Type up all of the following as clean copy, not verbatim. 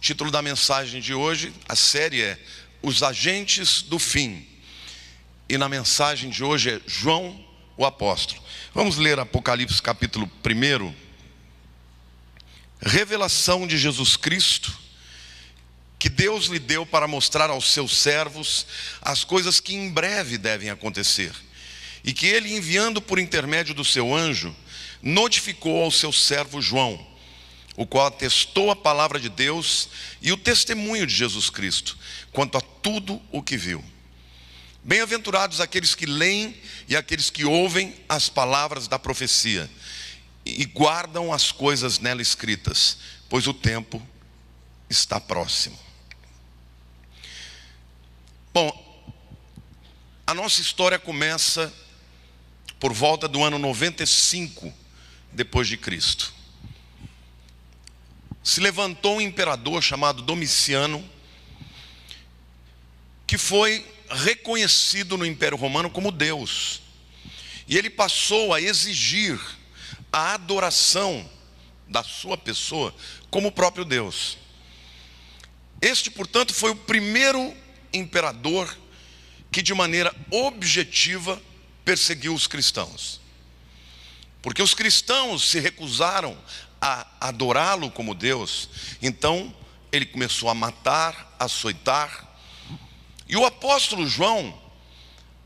título da mensagem de hoje, a série é Os Agentes do Fim. E na mensagem de hoje é João, o Apóstolo. Vamos ler Apocalipse capítulo 1. Revelação de Jesus Cristo, que Deus lhe deu para mostrar aos seus servos as coisas que em breve devem acontecer. E que ele, enviando por intermédio do seu anjo, notificou ao seu servo João, o qual atestou a palavra de Deus e o testemunho de Jesus Cristo, quanto a tudo o que viu. Bem-aventurados aqueles que leem e aqueles que ouvem as palavras da profecia e guardam as coisas nela escritas, pois o tempo está próximo. Bom, a nossa história começa por volta do ano 95 depois de Cristo. Se levantou um imperador chamado Domiciano, que foi reconhecido no Império Romano como Deus. E ele passou a exigir a adoração da sua pessoa como o próprio Deus. Este, portanto, foi o primeiro imperador que de maneira objetiva perseguiu os cristãos. Porque os cristãos se recusaram a adorá-lo como Deus, então ele começou a matar, a açoitar. E o apóstolo João,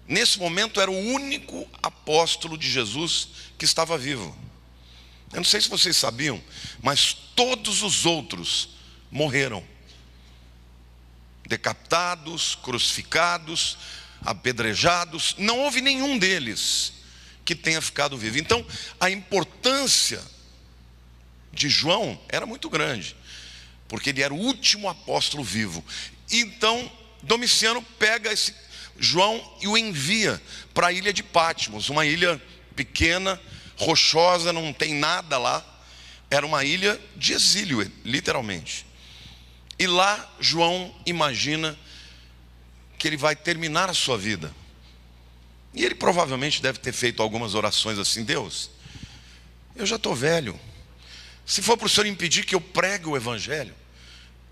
nesse momento, era o único apóstolo de Jesus que estava vivo. Eu não sei se vocês sabiam, mas todos os outros morreram. Decapitados, crucificados, apedrejados. Não houve nenhum deles que tenha ficado vivo. Então, a importância de João era muito grande, porque ele era o último apóstolo vivo. Então, Domiciano pega esse João e o envia para a ilha de Patmos, uma ilha pequena, rochosa, não tem nada lá. Era uma ilha de exílio, literalmente. E lá João imagina que ele vai terminar a sua vida. E ele provavelmente deve ter feito algumas orações assim: Deus, eu já estou velho. Se for para o Senhor impedir que eu pregue o Evangelho,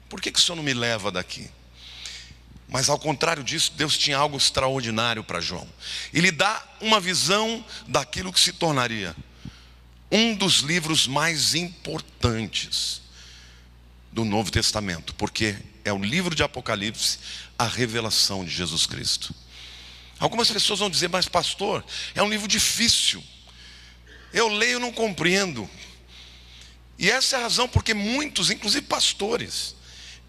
por que o Senhor não me leva daqui? Mas ao contrário disso, Deus tinha algo extraordinário para João. Ele dá uma visão daquilo que se tornaria um dos livros mais importantes do Novo Testamento, porque é o livro de Apocalipse, a revelação de Jesus Cristo. Algumas pessoas vão dizer: mas pastor, é um livro difícil, eu leio e não compreendo. E essa é a razão porque muitos, inclusive pastores,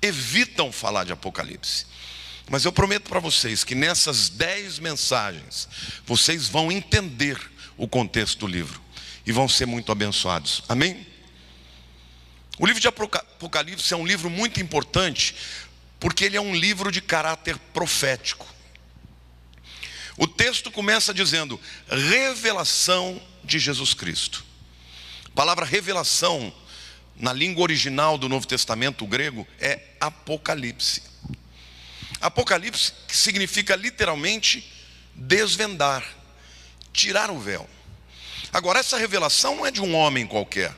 evitam falar de Apocalipse. Mas eu prometo para vocês que nessas 10 mensagens vocês vão entender o contexto do livro e vão ser muito abençoados. Amém? O livro de Apocalipse é um livro muito importante porque ele é um livro de caráter profético. O texto começa dizendo: revelação de Jesus Cristo. A palavra revelação, na língua original do Novo Testamento, o grego, é Apocalipse. Apocalipse, que significa literalmente desvendar, tirar o véu. Agora, essa revelação não é de um homem qualquer.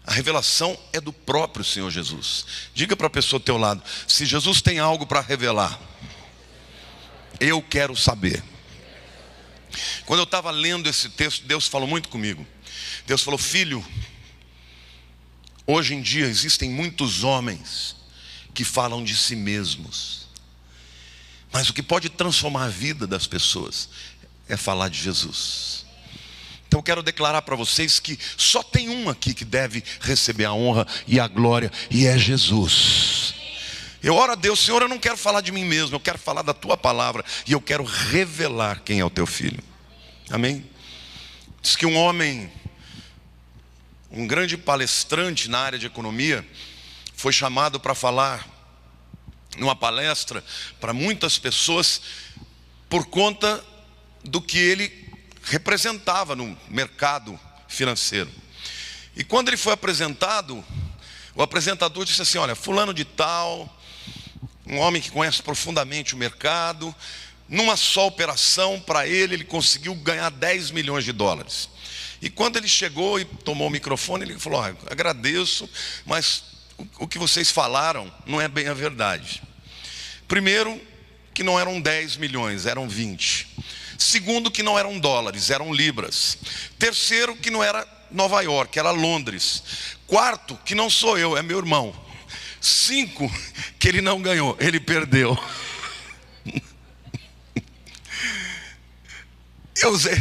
A revelação é do próprio Senhor Jesus. Diga para a pessoa ao teu lado: se Jesus tem algo para revelar, eu quero saber. Quando eu estava lendo esse texto, Deus falou muito comigo. Deus falou: filho, hoje em dia existem muitos homens que falam de si mesmos, mas o que pode transformar a vida das pessoas é falar de Jesus. Então eu quero declarar para vocês que só tem um aqui que deve receber a honra e a glória, e é Jesus. Eu oro a Deus: Senhor, eu não quero falar de mim mesmo, eu quero falar da tua palavra, e eu quero revelar quem é o teu filho. Amém? Diz que um homem, um grande palestrante na área de economia, foi chamado para falar numa palestra para muitas pessoas por conta do que ele representava no mercado financeiro. E quando ele foi apresentado, o apresentador disse assim: olha, fulano de tal, um homem que conhece profundamente o mercado, numa só operação, para ele conseguiu ganhar 10 milhões de dólares. E quando ele chegou e tomou o microfone, ele falou: agradeço, mas o que vocês falaram não é bem a verdade. Primeiro, que não eram 10 milhões, eram 20. Segundo, que não eram dólares, eram libras. Terceiro, que não era Nova York, era Londres. Quarto, que não sou eu, é meu irmão. 5, que ele não ganhou, ele perdeu. Eu usei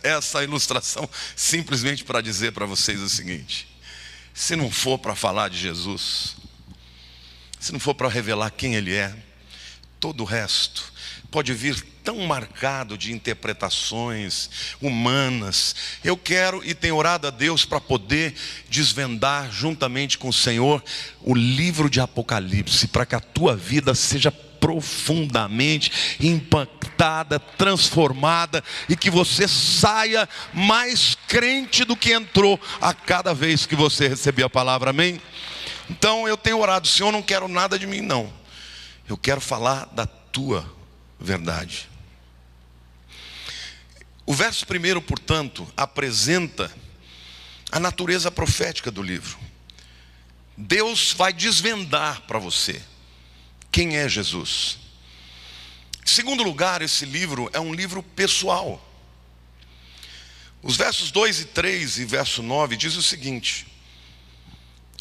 essa ilustração simplesmente para dizer para vocês o seguinte: se não for para falar de Jesus, se não for para revelar quem Ele é, todo o resto pode vir tão marcado de interpretações humanas. Eu quero e tenho orado a Deus para poder desvendar juntamente com o Senhor o livro de Apocalipse, para que a tua vida seja profundamente impactada, transformada, e que você saia mais crente do que entrou a cada vez que você receber a palavra, amém? Então eu tenho orado: Senhor, não quero nada de mim não, eu quero falar da tua verdade. O verso 1, portanto, apresenta a natureza profética do livro. Deus vai desvendar para você quem é Jesus. Em segundo lugar, esse livro é um livro pessoal. Os versos 2 e 3 e verso 9 diz o seguinte: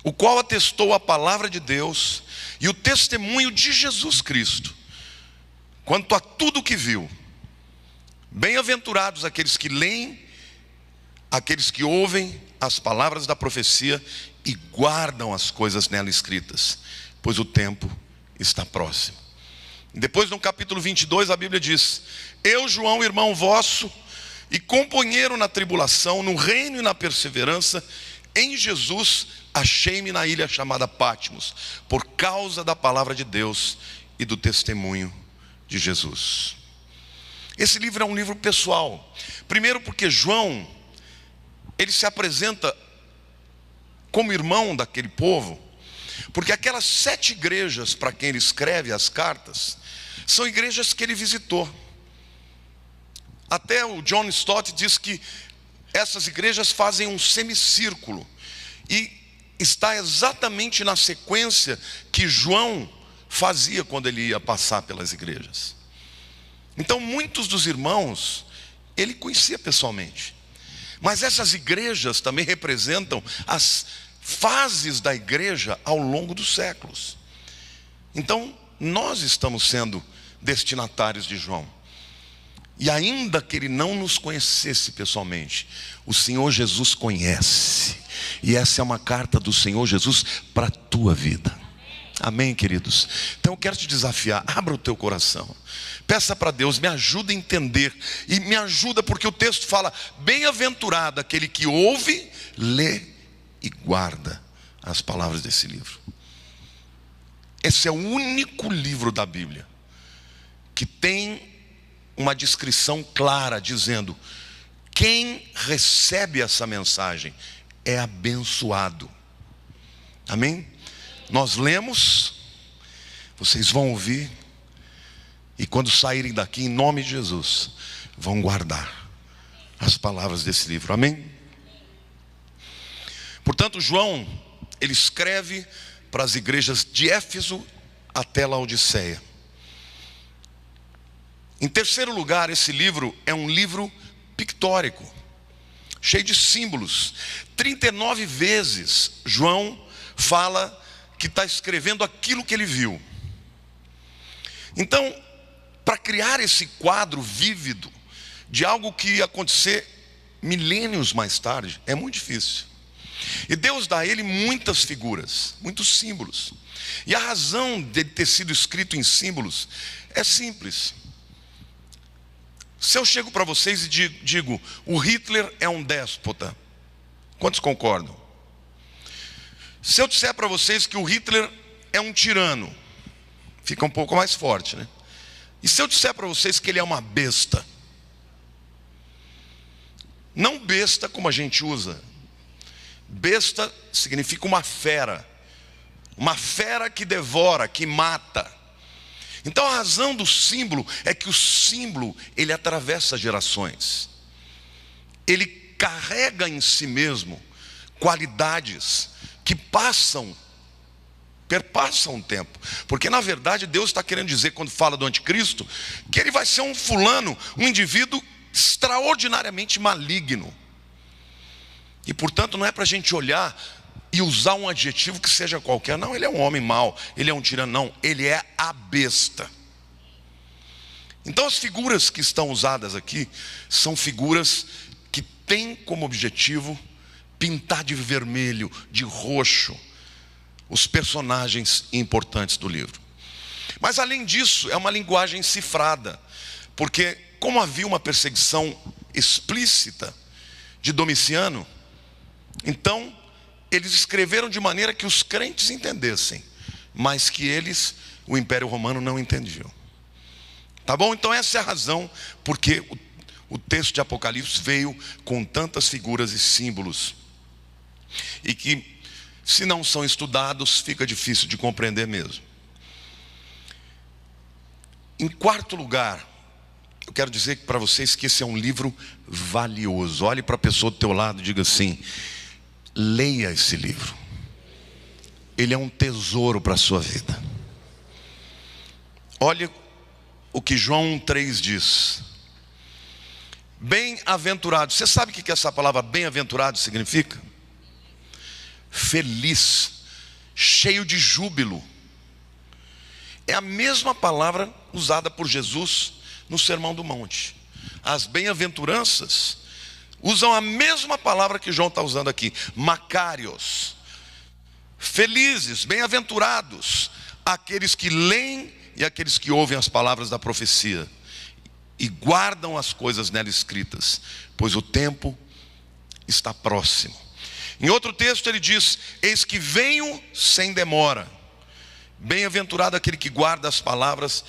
o qual atestou a palavra de Deus e o testemunho de Jesus Cristo, quanto a tudo que viu. Bem-aventurados aqueles que leem, aqueles que ouvem as palavras da profecia e guardam as coisas nela escritas, pois o tempo está próximo. Depois, no capítulo 22, a Bíblia diz: eu, João, irmão vosso e companheiro na tribulação, no reino e na perseverança, em Jesus, achei-me na ilha chamada Patmos, por causa da palavra de Deus e do testemunho de Jesus. Esse livro é um livro pessoal. Primeiro porque João, ele se apresenta como irmão daquele povo, porque aquelas 7 igrejas para quem ele escreve as cartas são igrejas que ele visitou. Até o John Stott diz que essas igrejas fazem um semicírculo, e está exatamente na sequência que João fazia quando ele ia passar pelas igrejas. Então muitos dos irmãos ele conhecia pessoalmente, mas essas igrejas também representam as fases da igreja ao longo dos séculos. Então nós estamos sendo destinatários de João, e ainda que ele não nos conhecesse pessoalmente, o Senhor Jesus conhece, e essa é uma carta do Senhor Jesus para a tua vida. Amém, queridos? Então eu quero te desafiar: abra o teu coração, peça para Deus, me ajuda a entender, e me ajuda porque o texto fala: bem-aventurado aquele que ouve, lê e guarda as palavras desse livro. Esse é o único livro da Bíblia que tem uma descrição clara dizendo: quem recebe essa mensagem é abençoado. Amém? Nós lemos, vocês vão ouvir, e quando saírem daqui, em nome de Jesus, vão guardar as palavras desse livro. Amém? Portanto, João, ele escreve para as igrejas de Éfeso até Laodiceia. Em terceiro lugar, esse livro é um livro pictórico, cheio de símbolos. 39 vezes João fala que está escrevendo aquilo que ele viu. Então, para criar esse quadro vívido de algo que ia acontecer milênios mais tarde, é muito difícil. E Deus dá a ele muitas figuras, muitos símbolos. E a razão de ter sido escrito em símbolos é simples. Se eu chego para vocês e digo: o Hitler é um déspota, quantos concordam? Se eu disser para vocês que o Hitler é um tirano, fica um pouco mais forte, né? E se eu disser para vocês que ele é uma besta? Não besta como a gente usa. Besta significa uma fera que devora, que mata. Então a razão do símbolo é que o símbolo, ele atravessa gerações. Ele carrega em si mesmo qualidades que passam Perpassa um tempo. Porque na verdade Deus está querendo dizer, quando fala do anticristo, que ele vai ser um fulano, um indivíduo extraordinariamente maligno. E portanto não é para a gente olhar e usar um adjetivo que seja qualquer. Não, ele é um homem mau, ele é um tirano. Não, ele é a besta. Então as figuras que estão usadas aqui são figuras que têm como objetivo pintar de vermelho, de roxo, os personagens importantes do livro. Mas além disso, é uma linguagem cifrada, porque como havia uma perseguição explícita de Domiciano, então eles escreveram de maneira que os crentes entendessem, mas que eles, o Império Romano, não entendiam. Tá bom? Então essa é a razão porque o texto de Apocalipse veio com tantas figuras e símbolos, e que, se não são estudados, fica difícil de compreender mesmo. Em quarto lugar, eu quero dizer para vocês que esse é um livro valioso. Olhe para a pessoa do teu lado e diga assim: leia esse livro. Ele é um tesouro para a sua vida. Olha o que João 1,3 diz. Bem-aventurado. Você sabe o que essa palavra bem-aventurado significa? Feliz, cheio de júbilo. É a mesma palavra usada por Jesus no Sermão do Monte. As bem-aventuranças usam a mesma palavra que João está usando aqui, Macários. Felizes, bem-aventurados, aqueles que leem e aqueles que ouvem as palavras da profecia e guardam as coisas nela escritas, pois o tempo está próximo. Em outro texto ele diz: eis que venho sem demora. Bem-aventurado aquele que guarda as palavras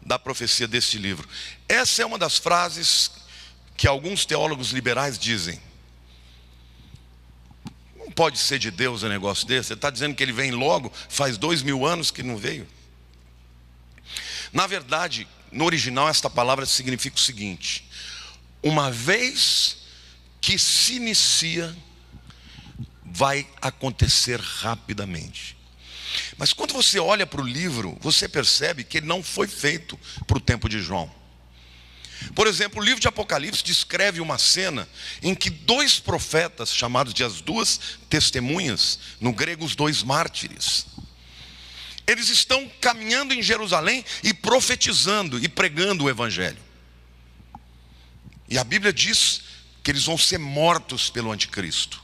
da profecia deste livro. Essa é uma das frases que alguns teólogos liberais dizem. Não pode ser de Deus um negócio desse. Você está dizendo que ele vem logo, faz 2000 anos que não veio. Na verdade, no original esta palavra significa o seguinte: uma vez que se inicia, vai acontecer rapidamente. Mas quando você olha para o livro, você percebe que ele não foi feito para o tempo de João. Por exemplo, o livro de Apocalipse descreve uma cena em que dois profetas, chamados de as duas testemunhas, no grego os dois mártires, eles estão caminhando em Jerusalém e profetizando e pregando o evangelho. E a Bíblia diz que eles vão ser mortos pelo anticristo,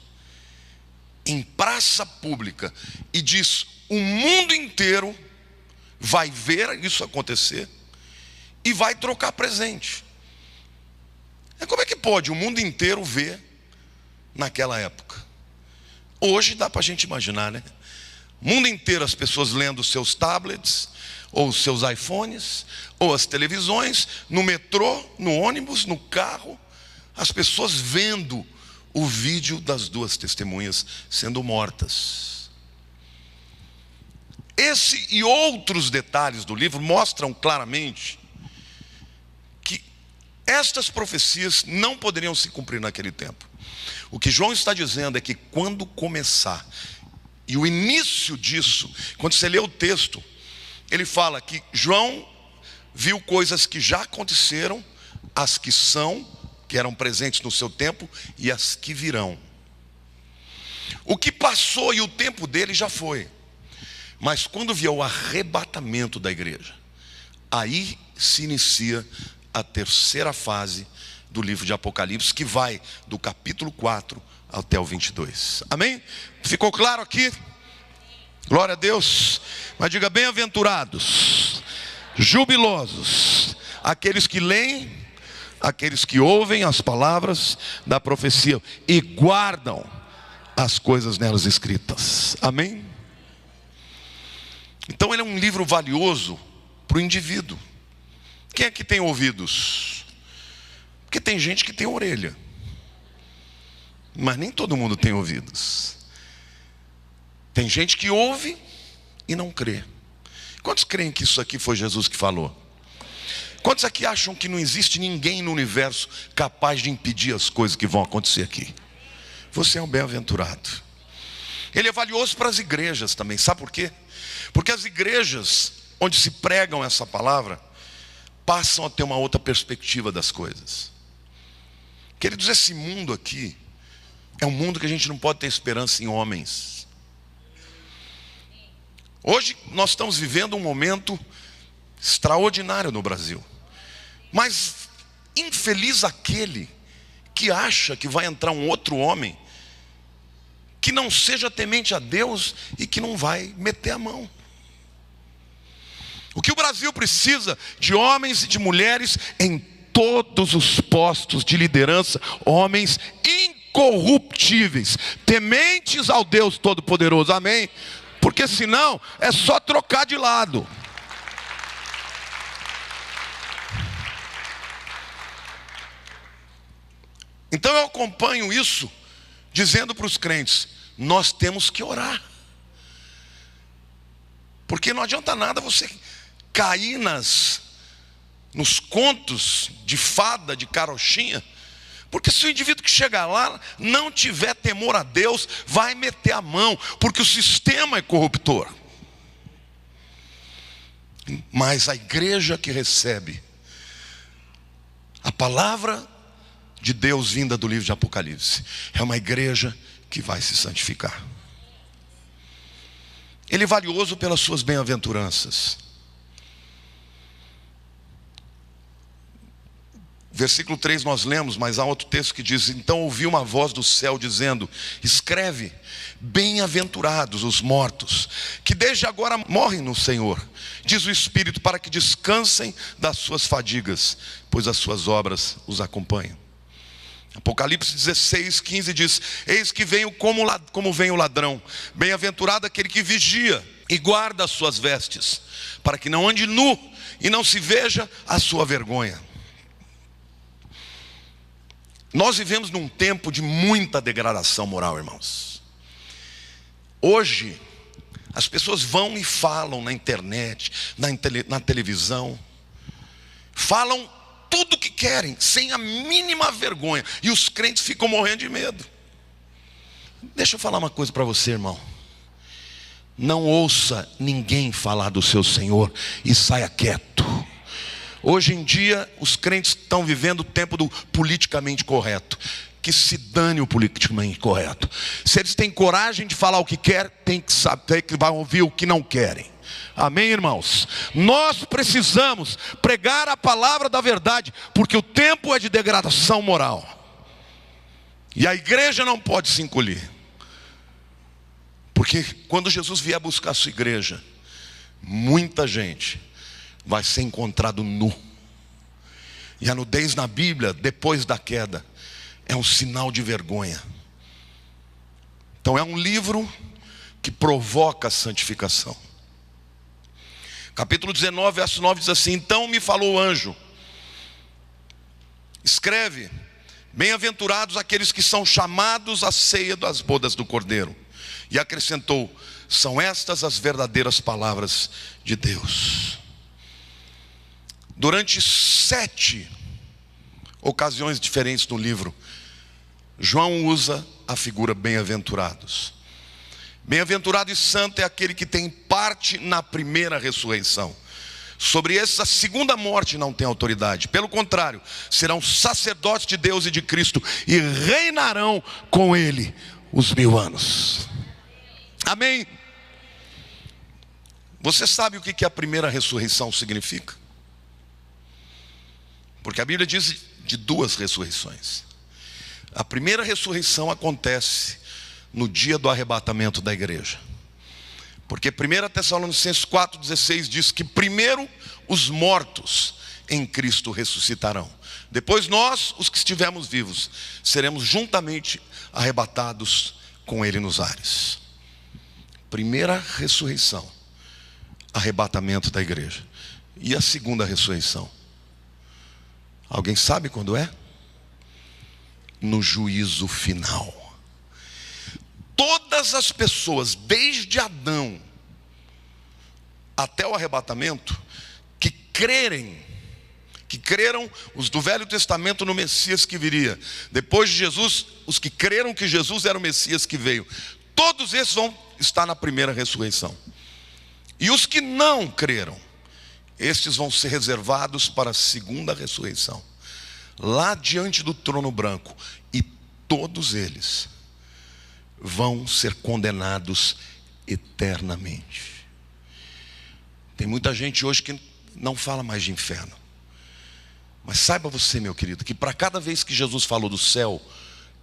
em praça pública, e diz: o mundo inteiro vai ver isso acontecer e vai trocar presente. Como é que pode o mundo inteiro ver naquela época? Hoje dá para a gente imaginar, né? O mundo inteiro, as pessoas lendo os seus tablets, ou os seus iPhones, ou as televisões, no metrô, no ônibus, no carro, as pessoas vendo o vídeo das duas testemunhas sendo mortas. Esse e outros detalhes do livro mostram claramente que estas profecias não poderiam se cumprir naquele tempo. O que João está dizendo é que quando começar, e o início disso, quando você lê o texto, ele fala que João viu coisas que já aconteceram, as que são, que eram presentes no seu tempo, e as que virão. O que passou e o tempo dele já foi. Mas quando vier o arrebatamento da igreja, aí se inicia a terceira fase do livro de Apocalipse, que vai do capítulo 4 até o 22. Amém? Ficou claro aqui? Glória a Deus. Mas diga: bem-aventurados, jubilosos, aqueles que leem, aqueles que ouvem as palavras da profecia e guardam as coisas nelas escritas. Amém? Então ele é um livro valioso para o indivíduo. Quem é que tem ouvidos? Porque tem gente que tem orelha, mas nem todo mundo tem ouvidos. Tem gente que ouve e não crê. Quantos creem que isso aqui foi Jesus que falou? Quantos aqui acham que não existe ninguém no universo capaz de impedir as coisas que vão acontecer aqui? Você é um bem-aventurado. Ele é valioso para as igrejas também. Sabe por quê? Porque as igrejas onde se pregam essa palavra passam a ter uma outra perspectiva das coisas. Queridos, esse mundo aqui é um mundo que a gente não pode ter esperança em homens. Hoje nós estamos vivendo um momento extraordinário no Brasil. Mas infeliz aquele que acha que vai entrar um outro homem que não seja temente a Deus e que não vai meter a mão. O que o Brasil precisa de homens e de mulheres em todos os postos de liderança, homens incorruptíveis, tementes ao Deus Todo-Poderoso, amém? Porque senão é só trocar de lado. Então eu acompanho isso dizendo para os crentes: nós temos que orar. Porque não adianta nada você cair nos contos de fada, de carochinha. Porque se o indivíduo que chegar lá não tiver temor a Deus, vai meter a mão, porque o sistema é corruptor. Mas a igreja que recebe a palavra de Deus vinda do livro de Apocalipse é uma igreja que vai se santificar. Ele é valioso pelas suas bem-aventuranças. Versículo 3 nós lemos, mas há outro texto que diz: então ouvi uma voz do céu dizendo: escreve, bem-aventurados os mortos, que desde agora morrem no Senhor, diz o Espírito, para que descansem das suas fadigas, pois as suas obras os acompanham. Apocalipse 16, 15 diz: eis que venho como vem o ladrão, bem-aventurado aquele que vigia e guarda as suas vestes, para que não ande nu e não se veja a sua vergonha. Nós vivemos num tempo de muita degradação moral, irmãos. Hoje, as pessoas vão e falam na internet, na televisão, falam tudo o que querem, sem a mínima vergonha, e os crentes ficam morrendo de medo. Deixa eu falar uma coisa para você, irmão: não ouça ninguém falar do seu Senhor e saia quieto. Hoje em dia, os crentes estão vivendo o tempo do politicamente correto. Que se dane o politicamente correto. Se eles têm coragem de falar o que querem, tem que saber que vão ouvir o que não querem. Amém, irmãos? Nós precisamos pregar a palavra da verdade, porque o tempo é de degradação moral. E a igreja não pode se encolher. Porque quando Jesus vier buscar a sua igreja, muita gente vai ser encontrado nu. E a nudez na Bíblia, depois da queda, é um sinal de vergonha. Então é um livro que provoca a santificação. Capítulo 19, verso 9 diz assim: então me falou o anjo: escreve, bem-aventurados aqueles que são chamados à ceia das bodas do Cordeiro. E acrescentou: são estas as verdadeiras palavras de Deus. Durante 7 ocasiões diferentes no livro, João usa a figura bem-aventurados. Bem-aventurado e santo é aquele que tem parte na primeira ressurreição. Sobre essa segunda morte não tem autoridade. Pelo contrário, serão sacerdotes de Deus e de Cristo e reinarão com Ele os 1000 anos. Amém? Você sabe o que a primeira ressurreição significa? Porque a Bíblia diz de 2 ressurreições. A primeira ressurreição acontece no dia do arrebatamento da igreja. Porque 1 Tessalonicenses 4,16 diz que primeiro os mortos em Cristo ressuscitarão. Depois nós, os que estivermos vivos, seremos juntamente arrebatados com Ele nos ares. Primeira ressurreição, arrebatamento da igreja. E a segunda ressurreição? Alguém sabe quando é? No juízo final. Todas as pessoas, desde Adão até o arrebatamento, que creram, os do Velho Testamento, no Messias que viria. Depois de Jesus, os que creram que Jesus era o Messias que veio. Todos esses vão estar na primeira ressurreição. E os que não creram, estes vão ser reservados para a segunda ressurreição, lá diante do trono branco. E todos eles vão ser condenados eternamente. Tem muita gente hoje que não fala mais de inferno. Mas saiba você, meu querido, que para cada vez que Jesus falou do céu,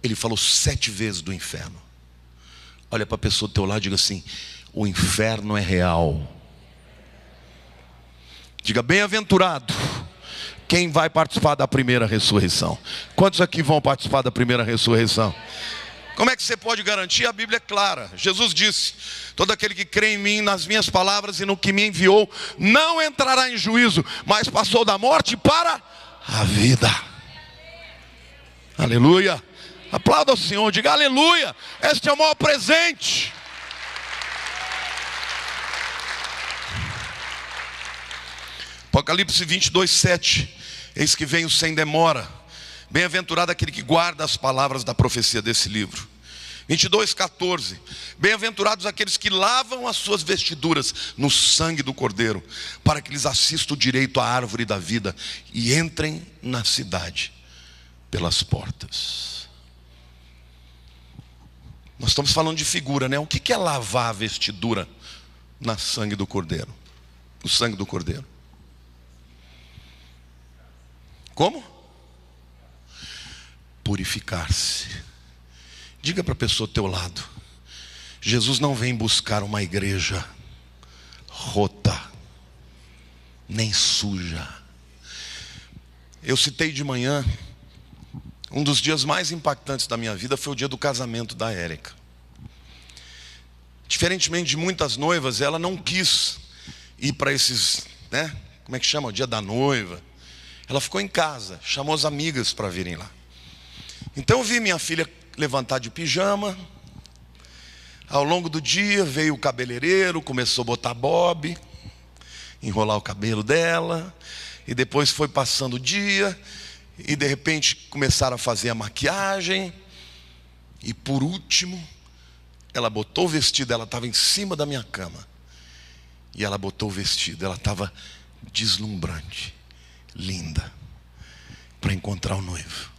Ele falou 7 vezes do inferno. Olha para a pessoa do teu lado e diga assim: o inferno é real. Diga: bem-aventurado quem vai participar da primeira ressurreição. Quantos aqui vão participar da primeira ressurreição? Como é que você pode garantir? A Bíblia é clara. Jesus disse: todo aquele que crê em mim, nas minhas palavras e no que me enviou, não entrará em juízo, mas passou da morte para a vida. Aleluia. Aplauda o Senhor, diga aleluia. Este é o maior presente. Apocalipse 22:7. Eis que venho sem demora. Bem-aventurado aquele que guarda as palavras da profecia desse livro. 22:14. Bem-aventurados aqueles que lavam as suas vestiduras no sangue do Cordeiro, para que lhes assista o direito à árvore da vida e entrem na cidade pelas portas. Nós estamos falando de figura, né? O que é lavar a vestidura no sangue do Cordeiro? O sangue do Cordeiro. Como? Purificar-se. Diga para a pessoa ao teu lado: Jesus não vem buscar uma igreja rota, nem suja. Eu citei de manhã, um dos dias mais impactantes da minha vida foi o dia do casamento da Érica. Diferentemente de muitas noivas, ela não quis ir para esses, né? Como é que chama? O dia da noiva. Ela ficou em casa, chamou as amigas para virem lá. Então eu vi minha filha levantar de pijama. Ao longo do dia veio o cabeleireiro, começou a botar bob, enrolar o cabelo dela. E depois foi passando o dia, e de repente começaram a fazer a maquiagem. E por último, ela botou o vestido, ela estava em cima da minha cama. E ela botou o vestido, ela estava deslumbrante, linda, para encontrar o noivo.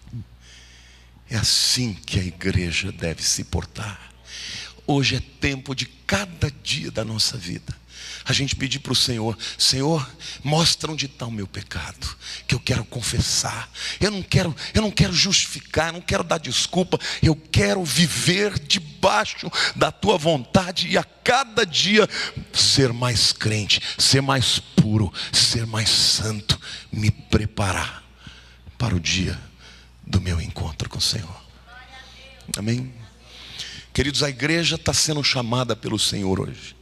É assim que a igreja deve se portar. Hoje é tempo de cada dia da nossa vida a gente pedir para o Senhor: Senhor, mostra onde está o meu pecado, que eu quero confessar. Eu não quero justificar, não quero dar desculpa. Eu quero viver debaixo da tua vontade e a cada dia ser mais crente, ser mais puro, ser mais santo, me preparar para o dia do meu encontro com o Senhor. Amém? Queridos, a igreja está sendo chamada pelo Senhor hoje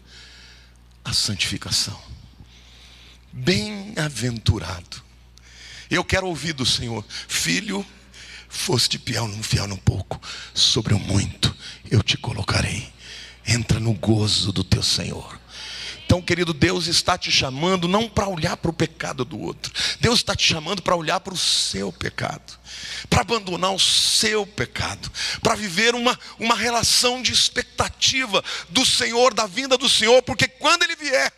à santificação. Bem-aventurado. Eu quero ouvir do Senhor: filho, foste fiel no pouco, sobre o muito eu te colocarei. Entra no gozo do teu Senhor. Então, querido, Deus está te chamando não para olhar para o pecado do outro. Deus está te chamando para olhar para o seu pecado, para abandonar o seu pecado, para viver uma relação de expectativa do Senhor, da vinda do Senhor. Porque quando Ele vier,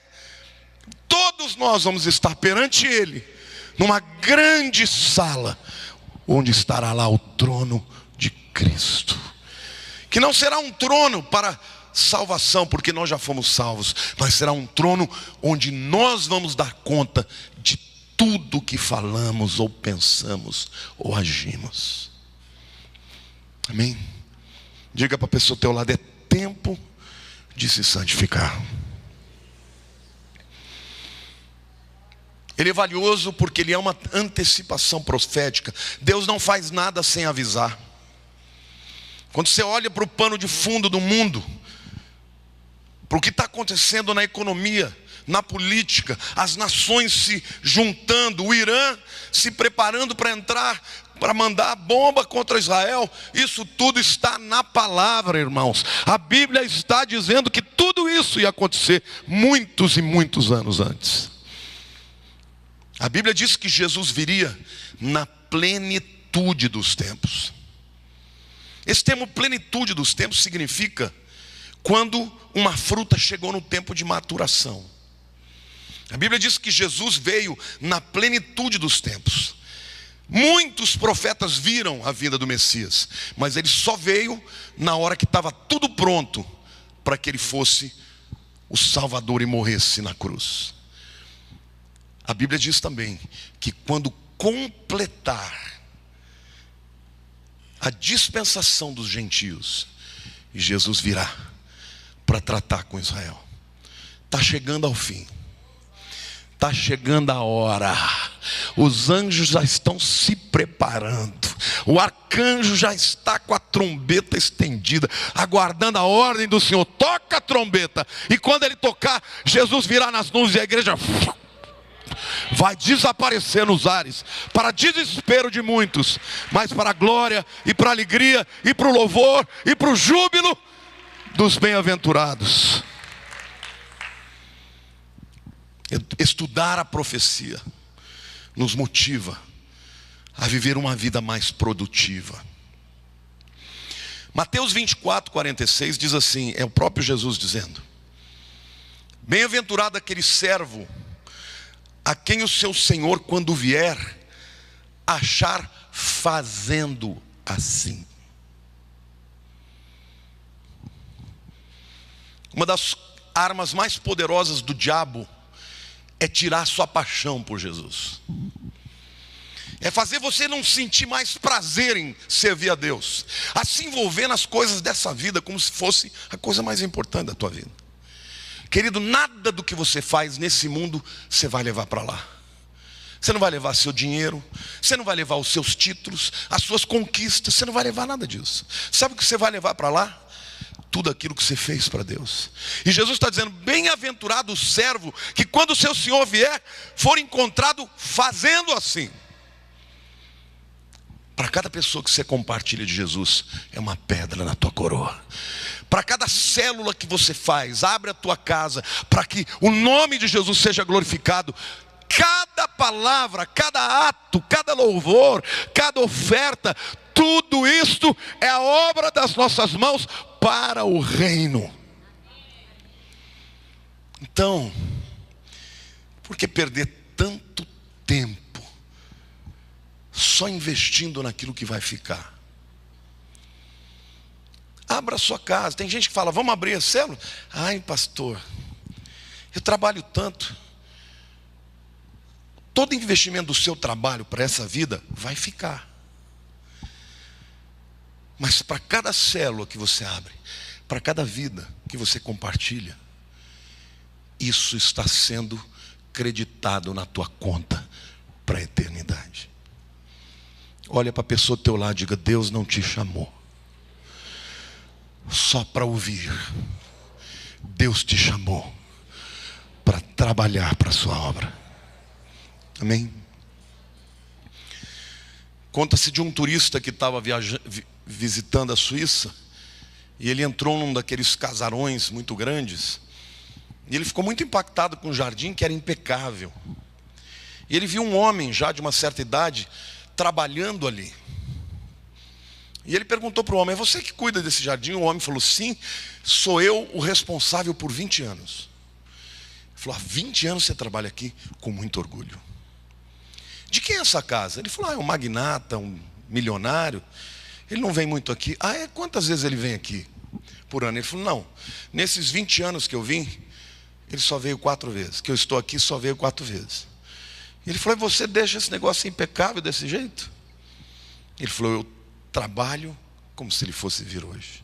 todos nós vamos estar perante Ele, numa grande sala, onde estará lá o trono de Cristo. Que não será um trono para salvação, porque nós já fomos salvos, mas será um trono onde nós vamos dar conta de tudo que falamos, ou pensamos, ou agimos. Amém? Diga para a pessoa ao teu lado: é tempo de se santificar. Ele é valioso porque ele é uma antecipação profética. Deus não faz nada sem avisar. Quando você olha para o pano de fundo do mundo, para o que está acontecendo na economia, na política, as nações se juntando, o Irã se preparando para entrar, para mandar bomba contra Israel, isso tudo está na palavra, irmãos. A Bíblia está dizendo que tudo isso ia acontecer muitos e muitos anos antes. A Bíblia diz que Jesus viria na plenitude dos tempos. Esse termo plenitude dos tempos significa quando uma fruta chegou no tempo de maturação. A Bíblia diz que Jesus veio na plenitude dos tempos. Muitos profetas viram a vinda do Messias, mas ele só veio na hora que estava tudo pronto para que ele fosse o Salvador e morresse na cruz. A Bíblia diz também que quando completar a dispensação dos gentios, Jesus virá para tratar com Israel. Está chegando ao fim. Está chegando a hora. Os anjos já estão se preparando. O arcanjo já está com a trombeta estendida, aguardando a ordem do Senhor. Toca a trombeta. E quando ele tocar, Jesus virá nas nuvens e a igreja vai desaparecer nos ares, para desespero de muitos, mas para a glória e para a alegria e para o louvor e para o júbilo dos bem-aventurados. Estudar a profecia nos motiva a viver uma vida mais produtiva. Mateus 24:46 diz assim, é o próprio Jesus dizendo: bem-aventurado aquele servo a quem o seu Senhor, quando vier, achar fazendo assim. Uma das armas mais poderosas do diabo é tirar sua paixão por Jesus. É fazer você não sentir mais prazer em servir a Deus, a se envolver nas coisas dessa vida como se fosse a coisa mais importante da tua vida. Querido, nada do que você faz nesse mundo você vai levar para lá. Você não vai levar seu dinheiro, você não vai levar os seus títulos, as suas conquistas, você não vai levar nada disso. Sabe o que você vai levar para lá? Tudo aquilo que você fez para Deus. E Jesus está dizendo: bem-aventurado o servo que quando o seu Senhor vier, for encontrado fazendo assim. Para cada pessoa que você compartilha de Jesus, é uma pedra na tua coroa. Para cada célula que você faz, abre a tua casa, para que o nome de Jesus seja glorificado. Cada palavra, cada ato, cada louvor, cada oferta, tudo isto é a obra das nossas mãos para o reino. Então, por que perder tanto tempo só investindo naquilo que vai ficar? Abra a sua casa. Tem gente que fala: vamos abrir a célula? Ai, pastor, eu trabalho tanto. Todo investimento do seu trabalho para essa vida vai ficar. Mas para cada célula que você abre, para cada vida que você compartilha, isso está sendo creditado na tua conta para a eternidade. Olha para a pessoa do teu lado e diga: Deus não te chamou só para ouvir. Deus te chamou para trabalhar para a sua obra. Amém? Conta-se de um turista que estava visitando a Suíça, e ele entrou num daqueles casarões muito grandes, e ele ficou muito impactado com o jardim, que era impecável. E ele viu um homem já de uma certa idade trabalhando ali. E ele perguntou para o homem: é você que cuida desse jardim? O homem falou: sim, sou eu o responsável por 20 anos. Ele falou: há 20 anos você trabalha aqui? Com muito orgulho. De quem é essa casa? Ele falou: é um magnata, um milionário. Ele não vem muito aqui. Ah, é? Quantas vezes ele vem aqui por ano? Ele falou: não, nesses 20 anos que eu vim, ele só veio 4 vezes. Que eu estou aqui, só veio 4 vezes. Ele falou: e você deixa esse negócio impecável desse jeito? Ele falou: eu trabalho como se ele fosse vir hoje.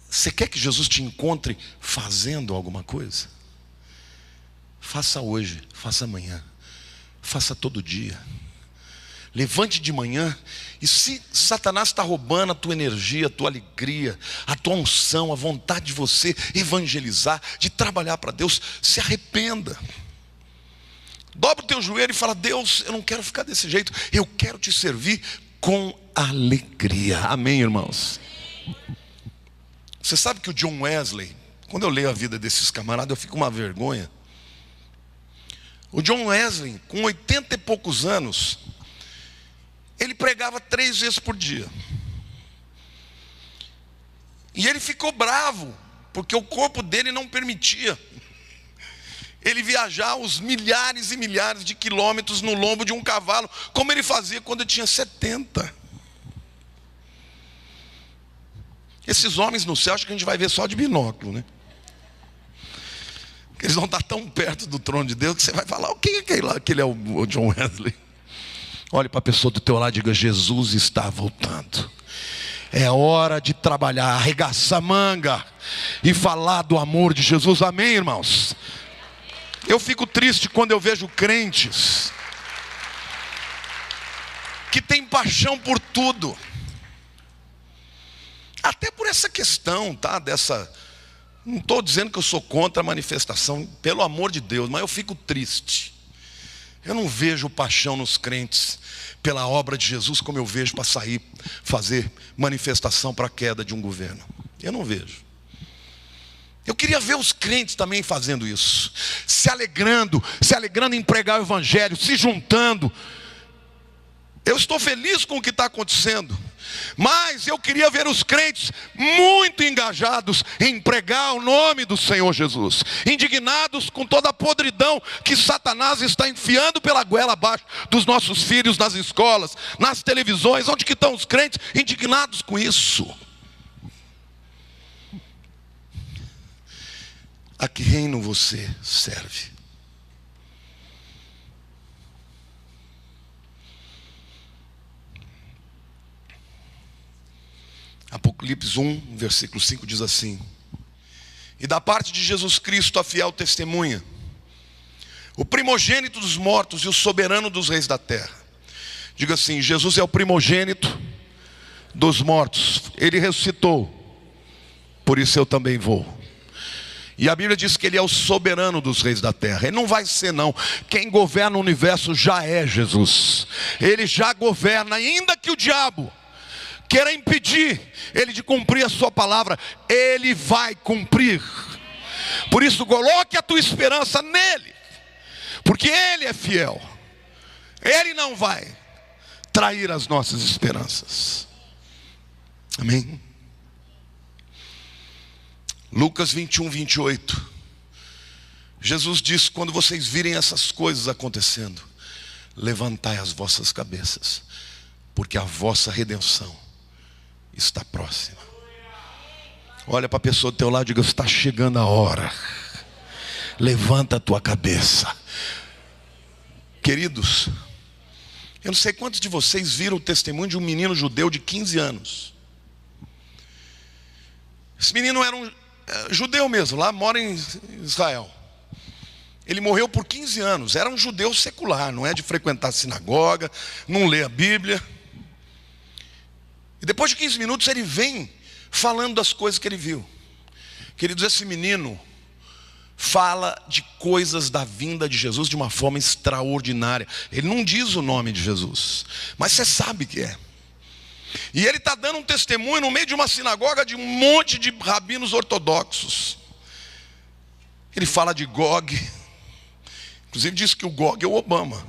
Você quer que Jesus te encontre fazendo alguma coisa? Faça hoje, faça amanhã, faça todo dia. Levante de manhã, e se Satanás está roubando a tua energia, a tua alegria, a tua unção, a vontade de você evangelizar, de trabalhar para Deus, se arrependa. Dobra o teu joelho e fala: Deus, eu não quero ficar desse jeito, eu quero te servir com alegria. Amém, irmãos? Você sabe que o John Wesley, quando eu leio a vida desses camaradas, eu fico com uma vergonha. O John Wesley, com 80 e poucos anos, ele pregava 3 vezes por dia. E ele ficou bravo, porque o corpo dele não permitia ele viajar os milhares e milhares de quilômetros no lombo de um cavalo, como ele fazia quando ele tinha 70. Esses homens no céu, acho que a gente vai ver só de binóculo, né? Porque eles vão estar tão perto do trono de Deus que você vai falar: o que é aquele lá? Aquele é o John Wesley. Olhe para a pessoa do teu lado e diga: Jesus está voltando. É hora de trabalhar, arregaçar a manga e falar do amor de Jesus. Amém, irmãos? Eu fico triste quando eu vejo crentes que têm paixão por tudo, até por essa questão, tá? Não estou dizendo que eu sou contra a manifestação, pelo amor de Deus, mas eu fico triste. Eu não vejo paixão nos crentes pela obra de Jesus como eu vejo para sair fazer manifestação para a queda de um governo. Eu não vejo. Eu queria ver os crentes também fazendo isso, se alegrando em pregar o evangelho, se juntando. Eu estou feliz com o que está acontecendo, mas eu queria ver os crentes muito engajados em pregar o nome do Senhor Jesus, indignados com toda a podridão que Satanás está enfiando pela goela abaixo dos nossos filhos, nas escolas, nas televisões. Onde que estão os crentes indignados com isso? A que reino você serve? Apocalipse 1, versículo 5 diz assim: e da parte de Jesus Cristo, a fiel testemunha, o primogênito dos mortos e o soberano dos reis da terra. Diga assim: Jesus é o primogênito dos mortos, ele ressuscitou, por isso eu também vou. E a Bíblia diz que ele é o soberano dos reis da terra. Ele não vai ser não. Quem governa o universo já é Jesus. Ele já governa, ainda que o diabo queira impedir ele de cumprir a sua palavra, ele vai cumprir. Por isso coloque a tua esperança nele, porque ele é fiel. Ele não vai trair as nossas esperanças. Amém? Lucas 21, 28. Jesus disse: quando vocês virem essas coisas acontecendo, levantai as vossas cabeças, porque a vossa redenção está próxima. Olha para a pessoa do teu lado e diga: está chegando a hora. Levanta a tua cabeça. Queridos, eu não sei quantos de vocês viram o testemunho de um menino judeu de 15 anos. Esse menino era um judeu mesmo, lá mora em Israel. Ele morreu por 15 anos, era um judeu secular, não é de frequentar a sinagoga, não lê a Bíblia. E depois de 15 minutos ele vem falando das coisas que ele viu. Queridos, esse menino fala de coisas da vinda de Jesus de uma forma extraordinária. Ele não diz o nome de Jesus, mas você sabe que é. E ele está dando um testemunho no meio de uma sinagoga de um monte de rabinos ortodoxos. Ele fala de Gog, inclusive diz que o Gog é o Obama.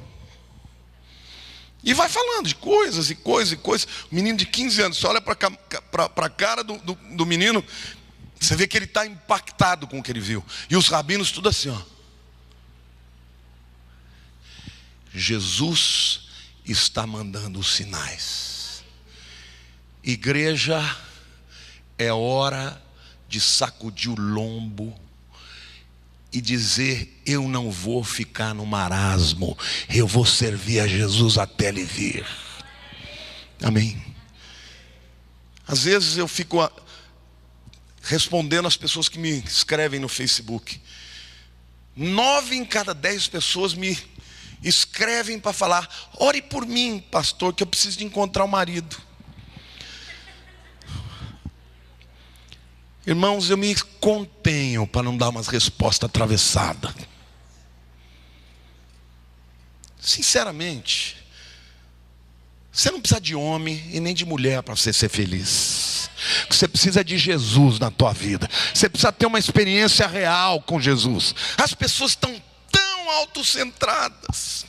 E vai falando de coisas e coisas e coisas. O menino de 15 anos, você olha para a cara do menino, você vê que ele está impactado com o que ele viu. E os rabinos tudo assim, ó. Jesus está mandando os sinais. Igreja, é hora de sacudir o lombo e dizer: eu não vou ficar no marasmo, eu vou servir a Jesus até ele vir. Amém? Às vezes eu fico respondendo às pessoas que me escrevem no Facebook. 9 em cada 10 pessoas me escrevem para falar: ore por mim, pastor, que eu preciso de encontrar um marido. Irmãos, eu me contenho para não dar umas respostas atravessadas. Sinceramente, você não precisa de homem e nem de mulher para você ser feliz. Você precisa de Jesus na tua vida. Você precisa ter uma experiência real com Jesus. As pessoas estão tão autocentradas.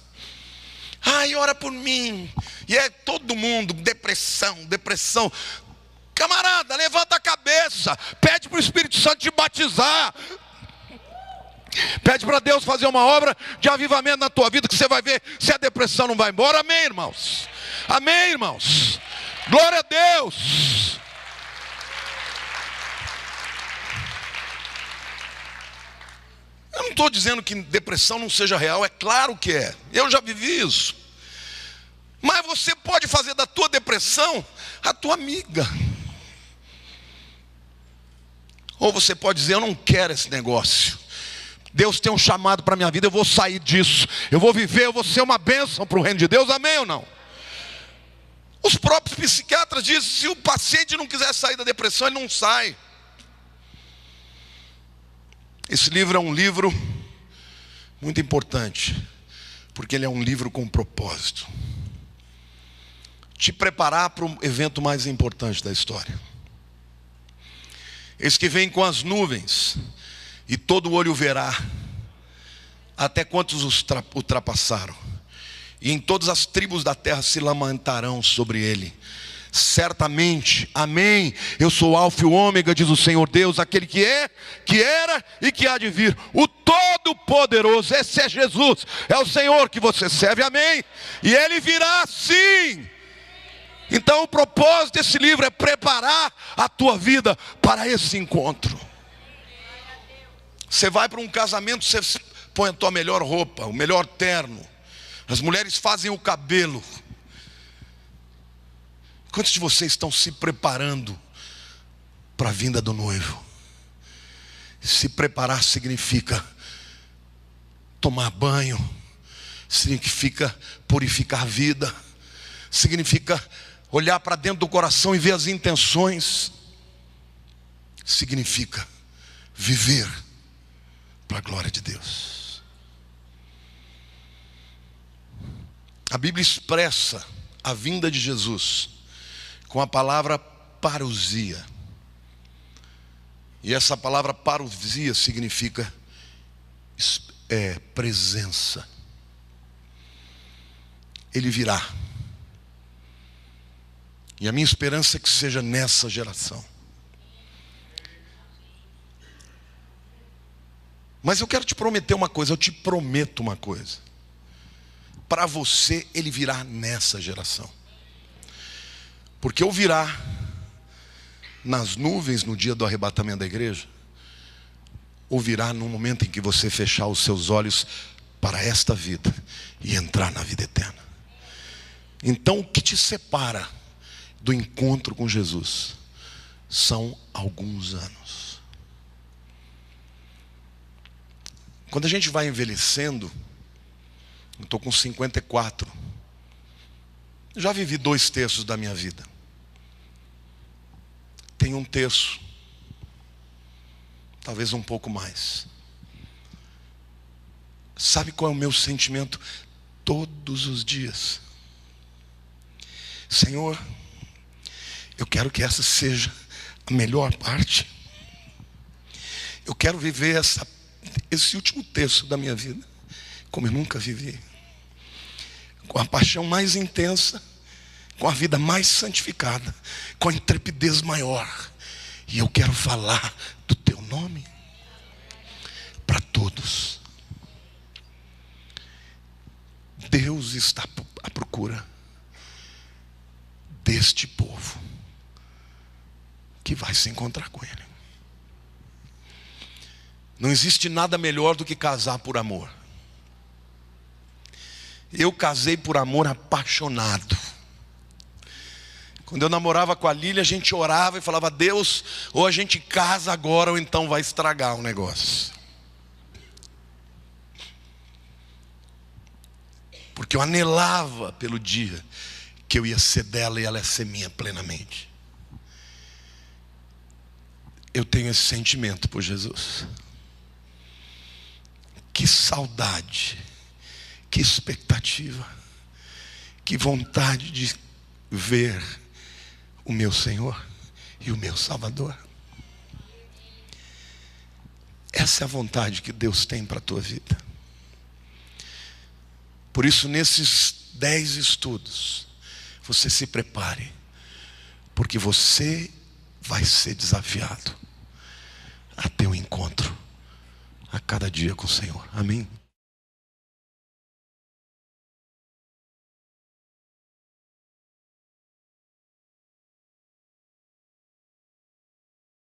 Ai, ora por mim. E é todo mundo, depressão. Camarada, levanta a cabeça, pede para o Espírito Santo te batizar. Pede para Deus fazer uma obra de avivamento na tua vida, que você vai ver se a depressão não vai embora. Amém, irmãos? Amém, irmãos? Glória a Deus. Eu não estou dizendo que depressão não seja real, é claro que é. Eu já vivi isso. Mas você pode fazer da tua depressão a tua amiga. Ou você pode dizer, eu não quero esse negócio. Deus tem um chamado para a minha vida, eu vou sair disso. Eu vou viver, eu vou ser uma bênção para o reino de Deus, amém ou não? Os próprios psiquiatras dizem, se o paciente não quiser sair da depressão, ele não sai. Esse livro é um livro muito importante, porque ele é um livro com propósito. Te preparar para o evento mais importante da história. Eis que vem com as nuvens, e todo olho verá, até quantos os ultrapassaram. E em todas as tribos da terra se lamentarão sobre ele. Certamente, amém, eu sou o Alfa e o Ômega, diz o Senhor Deus, aquele que é, que era e que há de vir, o Todo-Poderoso. Esse é Jesus, é o Senhor que você serve, amém, e ele virá sim. Então o propósito desse livro é preparar a tua vida para esse encontro. Você vai para um casamento, você põe a tua melhor roupa, o melhor terno. As mulheres fazem o cabelo. Quantos de vocês estão se preparando para a vinda do noivo? Se preparar significa tomar banho, significa purificar a vida, significa olhar para dentro do coração e ver as intenções, significa viver para a glória de Deus. A Bíblia expressa a vinda de Jesus com a palavra parousia. E essa palavra parousia significa presença. Ele virá. E a minha esperança é que seja nessa geração. Mas eu quero te prometer uma coisa, eu te prometo uma coisa. Para você, ele virá nessa geração. Porque ou virá nas nuvens no dia do arrebatamento da igreja, ou virá no momento em que você fechar os seus olhos para esta vida e entrar na vida eterna. Então o que te separa do encontro com Jesus são alguns anos. Quando a gente vai envelhecendo, eu estou com 54, já vivi 2/3 da minha vida. Tem 1/3, talvez um pouco mais. Sabe qual é o meu sentimento todos os dias? Senhor, eu quero que essa seja a melhor parte. Eu quero viver esse último terço da minha vida como eu nunca vivi, com a paixão mais intensa, com a vida mais santificada, com a intrepidez maior. E eu quero falar do teu nome para todos. Deus está à procura deste povo que vai se encontrar com Ele. Não existe nada melhor do que casar por amor. Eu casei por amor apaixonado. Quando eu namorava com a Lília, a gente orava e falava: Deus, ou a gente casa agora, ou então vai estragar o negócio. Porque eu anelava pelo dia que eu ia ser dela e ela ia ser minha plenamente. Eu tenho esse sentimento por Jesus. Que saudade, que expectativa, que vontade de ver o meu Senhor e o meu Salvador. Essa é a vontade que Deus tem para a tua vida. Por isso, nesses 10 estudos, você se prepare, porque você vai ser desafiado a ter um encontro a cada dia com o Senhor. Amém?